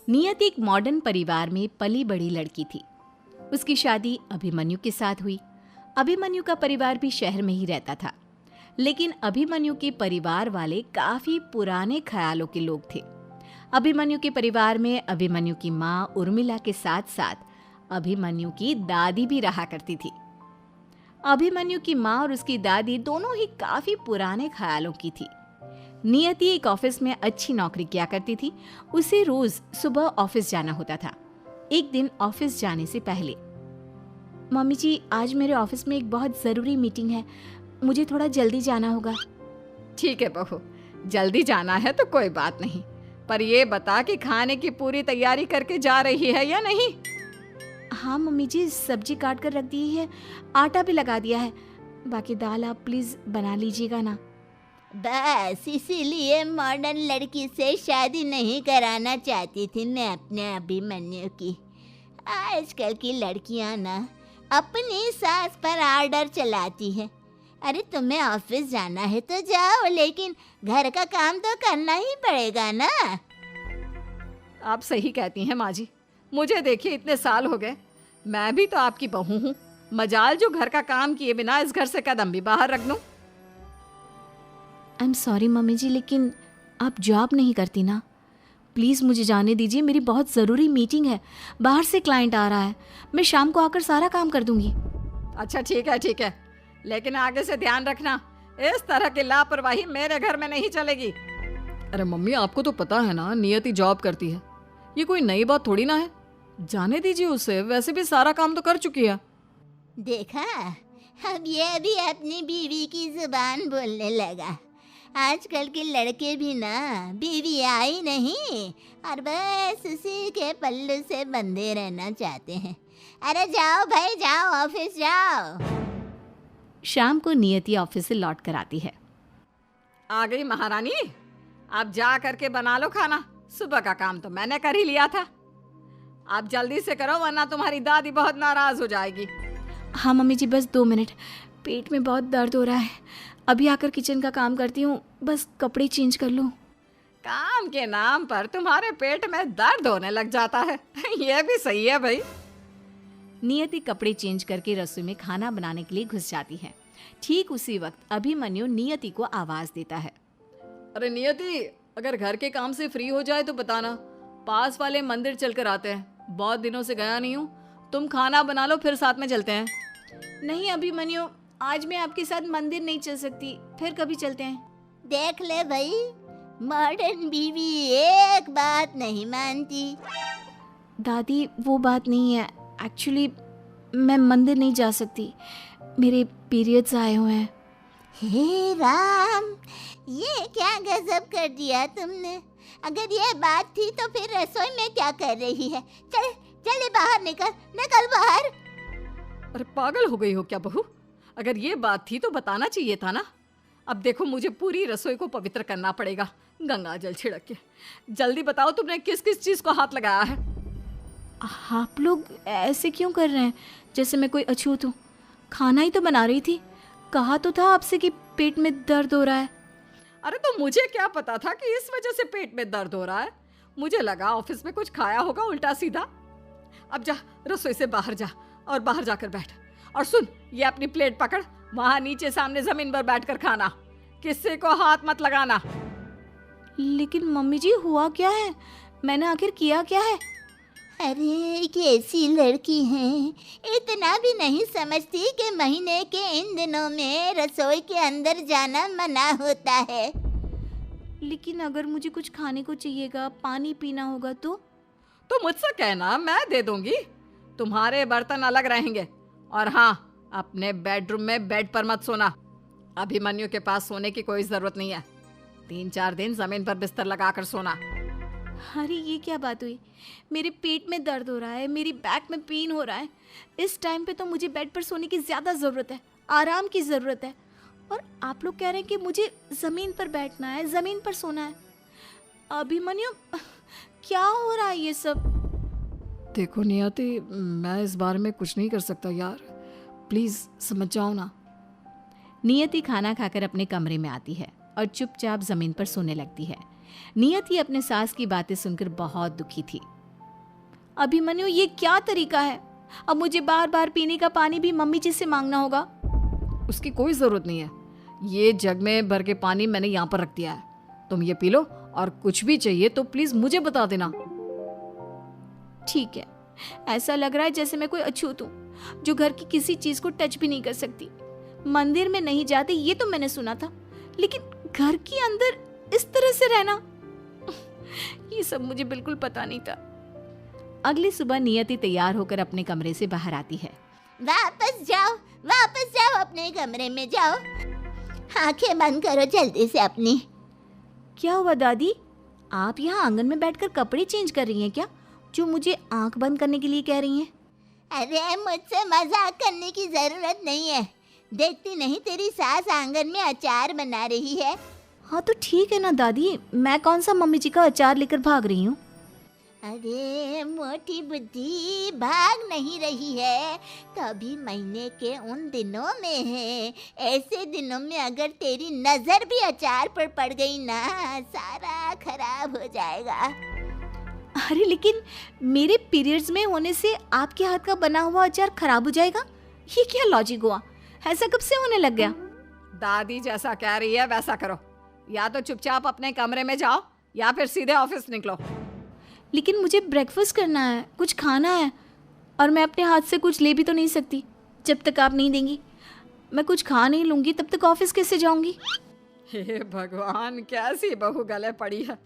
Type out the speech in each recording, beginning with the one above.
नियति एक मॉडर्न परिवार में पली बड़ी लड़की थी। उसकी शादी अभिमन्यु के साथ हुई। अभिमन्यु का परिवार भी शहर में ही रहता था, लेकिन अभिमन्यु के परिवार वाले काफी पुराने ख्यालों के लोग थे। अभिमन्यु के परिवार में अभिमन्यु की माँ उर्मिला के साथ साथ अभिमन्यु की दादी भी रहा करती थी। अभिमन्यु की माँ और उसकी दादी दोनों ही काफी पुराने ख्यालों की थी। नियति एक ऑफिस में अच्छी नौकरी किया करती थी। उसे रोज सुबह ऑफिस जाना होता था। एक दिन ऑफिस जाने से पहले, मम्मी जी आज मेरे ऑफिस में एक बहुत जरूरी मीटिंग है, मुझे थोड़ा जल्दी जाना होगा। ठीक है बहू, जल्दी जाना है तो कोई बात नहीं, पर ये बता कि खाने की पूरी तैयारी करके जा रही है या नहीं। हाँ मम्मी जी, सब्जी काट कर रख दी है, आटा भी लगा दिया है, बाकी दाल आप प्लीज बना लीजिएगा ना। बस इसीलिए मॉडर्न लड़की से शादी नहीं कराना चाहती थी मैं अपने अभिमन्यु की। आजकल की लड़कियां ना अपनी सास पर आर्डर चलाती है। अरे तुम्हें ऑफिस जाना है तो जाओ, लेकिन घर का काम तो करना ही पड़ेगा ना। आप सही कहती हैं माँ जी, मुझे देखिए इतने साल हो गए, मैं भी तो आपकी बहू हूँ। मजाल जो घर का काम किए बिना इस घर से कदम भी बाहर रख दूं। आई एम सॉरी मम्मी जी, लेकिन आप जॉब नहीं करती ना, प्लीज़ मुझे जाने दीजिए, मेरी बहुत ज़रूरी मीटिंग है, बाहर से क्लाइंट आ रहा है, मैं शाम को आकर सारा काम कर दूंगी। अच्छा ठीक है, लेकिन आगे से ध्यान रखना, इस तरह की लापरवाही मेरे घर में नहीं चलेगी। अरे मम्मी, आपको तो पता है ना नियति जॉब करती है, ये कोई नई बात थोड़ी ना है। जाने दीजिए उसे, वैसे भी सारा काम तो कर चुकी है। देखा, अब ये भी अपनी बीवी की जुबान बोलने लगा। आजकल के लड़के भी ना बीवी आई नहीं और बस उसी के पल्लू से बंधे रहना चाहते हैं। अरे जाओ भाई जाओ, ऑफिस जाओ। शाम को नियति ऑफिस से लौट कर आती है। आ गई महारानी, आप जा करके बना लो खाना, सुबह का काम तो मैंने कर ही लिया था। आप जल्दी से करो वरना तुम्हारी दादी बहुत नाराज हो जाएगी। हाँ मम्मी जी, बस 2 मिनट, पेट में बहुत दर्द हो रहा है, अभी आकर किचन का काम करती हूँ, बस कपड़े चेंज कर लूँ। काम के नाम पर तुम्हारे पेट में दर्द होने लग जाता है। ये भी सही है भाई। नियति कपड़े चेंज करके रसोई में खाना बनाने के लिए घुस जाती है। ठीक उसी वक्त अभिमन्यु नियति को आवाज देता है। अरे नियति, अगर घर के काम से फ्री हो जाए तो बताना, पास वाले मंदिर चलकर आते हैं, बहुत दिनों से गया नहीं हूँ। तुम खाना बना लो, फिर साथ में चलते हैं। नहीं अभिमन्यु, आज मैं आपके साथ मंदिर नहीं चल सकती, फिर कभी चलते हैं। देख ले भाई, मॉडर्न बीवी एक बात नहीं मानती। दादी वो बात नहीं है, एक्चुअली मैं मंदिर नहीं जा सकती, मेरे पीरियड्स आए हुए हैं। हे राम, ये क्या गजब कर दिया तुमने। अगर ये बात थी तो फिर रसोई में क्या कर रही है। चल चले बाहर, निकल बाहर। अरे पागल हो गई हो क्या बहू, अगर ये बात थी तो बताना चाहिए था ना। अब देखो मुझे पूरी रसोई को पवित्र करना पड़ेगा गंगा जल छिड़क के। जल्दी बताओ तुमने किस किस चीज को हाथ लगाया है। आप लोग ऐसे क्यों कर रहे हैं जैसे मैं कोई अछूत हूँ? खाना ही तो बना रही थी, कहा तो था आपसे कि पेट में दर्द हो रहा है। अरे तो मुझे क्या पता था कि इस वजह से पेट में दर्द हो रहा है, मुझे लगा ऑफिस में कुछ खाया होगा उल्टा सीधा। अब जा रसोई से बाहर जा और बाहर जाकर बैठ, और सुन ये अपनी प्लेट पकड़, वहां नीचे सामने जमीन पर बैठकर खाना, किसी को हाथ मत लगाना। लेकिन मम्मी जी हुआ क्या है, मैंने आखिर किया क्या है? अरे कैसी लड़की है, इतना भी नहीं समझती कि महीने के इन दिनों में रसोई के अंदर जाना मना होता है। लेकिन अगर मुझे कुछ खाने को चाहिएगा, पानी पीना होगा तो मुझसे कहना, मैं दे दूंगी। तुम्हारे बर्तन अलग रहेंगे, और हाँ, अपने बेडरूम में बेड पर मत सोना। अभिमन्यु के पास सोने की कोई जरूरत नहीं है, 3-4 दिन जमीन पर बिस्तर लगाकर सोना। अरे ये क्या बात हुई, मेरे पेट में दर्द हो रहा है, मेरी बैक में पेन हो रहा है, इस टाइम पे तो मुझे बेड पर सोने की ज़्यादा ज़रूरत है, आराम की ज़रूरत है, और आप लोग कह रहे हैं कि मुझे ज़मीन पर बैठना है, ज़मीन पर सोना है। अभिमन्यु क्या हो रहा है ये सब? देखो नियति, मैं इस बारे में कुछ नहीं कर सकता यार, प्लीज समझ जाओ ना। नियति खाना खाकर अपने कमरे में आती है और चुपचाप जमीन पर सोने लगती है। नियति अपने सास की बातें सुनकर बहुत दुखी थी। अभिमन्यु, ये क्या तरीका है? अब मुझे बार बार पीने का पानी भी मम्मी जी से मांगना होगा। उसकी कोई जरूरत नहीं है। ये जग में भर के पानी मैंने यहाँ पर रख दिया है, तुम ये पी लो, और कुछ भी चाहिए तो प्लीज मुझे बता देना। ठीक है, ऐसा लग रहा है जैसे मैं कोई अछूत हूँ जो घर की किसी चीज को टच भी नहीं कर सकती। मंदिर में नहीं जाते ये तो मैंने सुना था, लेकिन घर के अंदर इस तरह से रहना, ये सब मुझे बिल्कुल पता नहीं था। अगली सुबह नियति तैयार होकर अपने कमरे से बाहर आती है। वापस जाओ अपने कमरे में जाओ। आंखें बंद करो जल्दी से अपनी। क्या हुआ दादी? आप यहाँ आंगन में बैठकर कपड़े चेंज कर रही हैं क्या, जो मुझे आंख बंद करने के लिए कह रही हैं? अरे मुझसे मजाक करने की जरूरत नहीं है। देखती नहीं तेरी सास आंगन में अचार बना रही है। हाँ तो ठीक है ना दादी, मैं कौन सा मम्मी जी का अचार लेकर भाग रही हूँ। अरे मोटी बुद्धि, भाग नहीं रही है तो अभी महीने के उन दिनों में है। ऐसे दिनों में अगर तेरी नजर भी अचार पर पड़ गई ना, सारा खराब हो जाएगा। अरे लेकिन मेरे पीरियड्स में होने से आपके हाथ का बना हुआ अचार खराब हो जाएगा, ये क्या लॉजिक हुआ? ऐसा कब से होने लग गया? दादी जैसा कह रही है वैसा करो, या तो चुपचाप अपने कमरे में जाओ या फिर सीधे ऑफिस निकलो। लेकिन मुझे ब्रेकफास्ट करना है, कुछ खाना है, और मैं अपने हाथ से कुछ ले भी तो नहीं सकती जब तक आप नहीं देंगी। मैं कुछ खा नहीं लूंगी तब तक ऑफिस कैसे जाऊंगी? हे भगवान, कैसी बहू गले पड़ी है।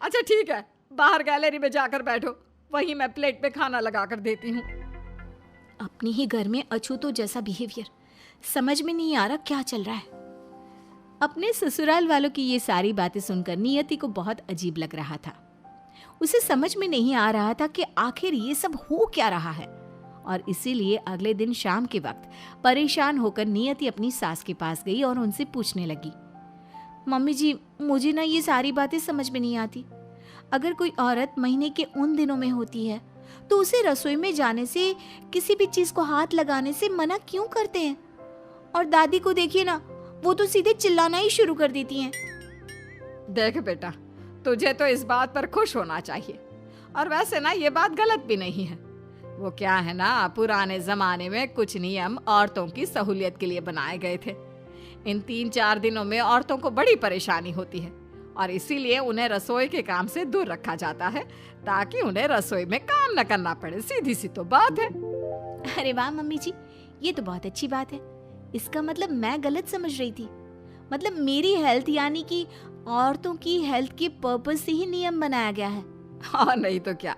अच्छा ठीक है, बाहर गैलरी में जाकर बैठो, वहीं मैं प्लेट पे खाना लगा कर देती हूँ। अपने ही घर में अछूतों जैसा बिहेवियर, समझ में नहीं आ रहा क्या चल रहा है। अपने ससुराल वालों की ये सारी बातें सुनकर नियति को बहुत अजीब लग रहा था। उसे समझ में नहीं आ रहा था कि आखिर ये सब हो क्या रहा है, और इसीलिए अगले दिन शाम के वक्त परेशान होकर नियति अपनी सास के पास गई और उनसे पूछने लगी, मम्मी जी, मुझे ना ये सारी बातें समझ में नहीं आती। अगर कोई औरत महीने के उन दिनों में होती है तो उसे रसोई में जाने से, किसी भी चीज को हाथ लगाने से मना क्यों करते हैं? और दादी को देखिए ना, वो तो सीधे चिल्लाना ही शुरू कर देती हैं। देख बेटा, तुझे तो इस बात पर खुश होना चाहिए, और वैसे ना ये बात गलत भी नहीं है। वो क्या है ना, पुराने जमाने में कुछ नियम औरतों की सहूलियत के लिए बनाए गए थे। इन 3-4 दिनों में औरतों को बड़ी परेशानी होती है, और इसीलिए उन्हें रसोई के काम से दूर रखा जाता है, ताकि उन्हें रसोई में काम न करना पड़े। सीधी सी तो बात है। अरे वाह मम्मी जी, ये तो बहुत अच्छी बात है। इसका मतलब मैं गलत समझ रही थी। मतलब मेरी हेल्थ, यानी कि औरतों की हेल्थ के पर्पज से ही नियम बनाया गया है। हाँ नहीं तो क्या,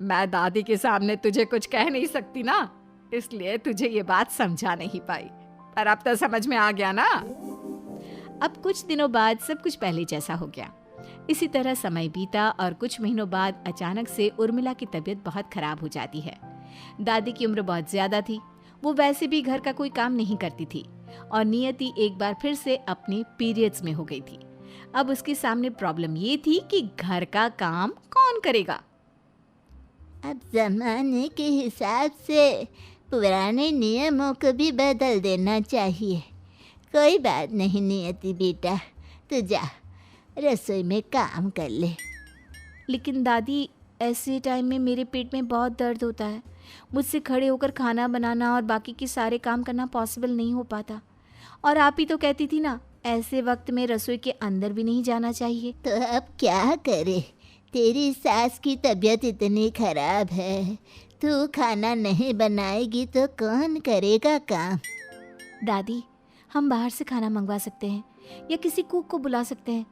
मैं दादी के सामने तुझे कुछ कह नहीं सकती ना, इसलिए तुझे ये बात समझा नहीं पाई, पर अब तो समझ में आ गया ना। अब कुछ दिनों बाद सब कुछ पहले जैसा हो गया। इसी तरह समय बीता और कुछ महीनों बाद अचानक से उर्मिला की तबीयत बहुत खराब हो जाती है। दादी की उम्र बहुत ज्यादा थी, वो वैसे भी घर का कोई काम नहीं करती थी, और नियति एक बार फिर से अपने पीरियड्स में हो गई थी। अब उसके सामने प्रॉब्लम ये थी कि घर का काम कौन करेगा। अब जमाने के हिसाब से पुराने नियमों को भी बदल देना चाहिए। कोई बात नहीं नियति बेटा, तू जा रसोई में काम कर ले। लेकिन दादी, ऐसे टाइम में मेरे पेट में बहुत दर्द होता है। मुझसे खड़े होकर खाना बनाना और बाकी के सारे काम करना पॉसिबल नहीं हो पाता। और आप ही तो कहती थी ना, ऐसे वक्त में रसोई के अंदर भी नहीं जाना चाहिए। तो अब क्या करे, तेरी सास की तबीयत इतनी खराब है, तू खाना नहीं बनाएगी तो कौन करेगा काम? दादी, हम बाहर से खाना मंगवा सकते हैं या किसी कुक को बुला सकते हैं।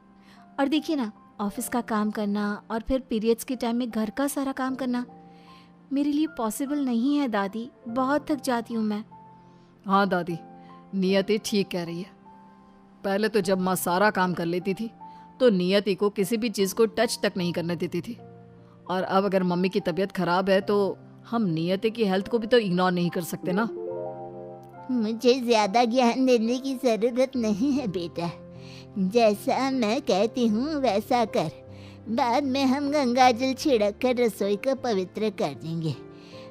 और देखिए ना, ऑफिस का काम करना और फिर पीरियड्स के टाइम में घर का सारा काम करना मेरे लिए पॉसिबल नहीं है दादी। बहुत थक जाती हूँ मैं। हाँ दादी, नियति ठीक कह रही है। पहले तो जब माँ सारा काम कर लेती थी तो नियति को किसी भी चीज़ को टच तक नहीं करने देती थी, और अब अगर मम्मी की तबीयत खराब है तो हम नियति की हेल्थ को भी तो इग्नोर नहीं कर सकते ना। मुझे ज्यादा ज्ञान देने की जरूरत नहीं है बेटा, जैसा मैं कहती हूँ वैसा कर। बाद में हम गंगा जल छिड़क कर रसोई को पवित्र कर देंगे।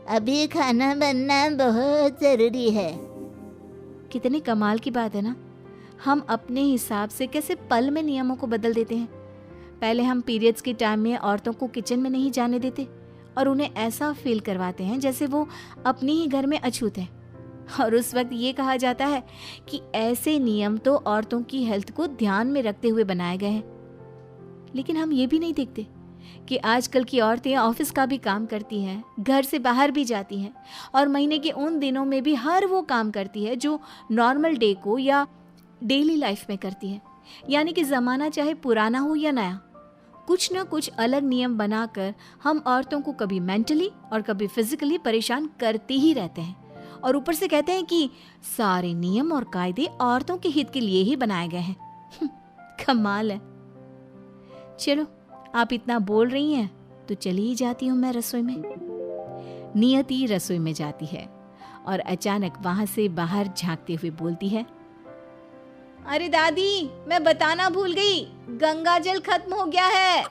अभी खाना बनना बहुत जरूरी है। कितनी कमाल की बात है ना, हम अपने हिसाब से कैसे पल में नियमों को बदल देते हैं। पहले हम पीरियड्स के टाइम में औरतों को किचन में नहीं जाने देते, और उन्हें ऐसा फील करवाते हैं जैसे वो अपने ही घर में अछूत हैं। और उस वक्त ये कहा जाता है कि ऐसे नियम तो औरतों की हेल्थ को ध्यान में रखते हुए बनाए गए हैं। लेकिन हम ये भी नहीं देखते कि आजकल की औरतें ऑफिस का भी काम करती हैं, घर से बाहर भी जाती हैं और महीने के उन दिनों में भी हर वो काम करती है जो नॉर्मल डे को या डेली लाइफ में करती है। यानी कि ज़माना चाहे पुराना हो या नया, कुछ ना कुछ अलग नियम बनाकर हम औरतों को कभी मेंटली और कभी फिजिकली परेशान करते ही रहते हैं। और ऊपर से कहते हैं कि सारे नियम और कायदे औरतों के हित के लिए ही बनाए गए हैं। कमाल है। चलो, आप इतना बोल रही हैं तो चली ही जाती हूँ मैं रसोई में। नियति रसोई में जाती है और अचानक वहां से बाहर झांकते हुए बोलती है, अरे दादी, मैं बताना भूल गई, गंगा जल खत्म हो गया है।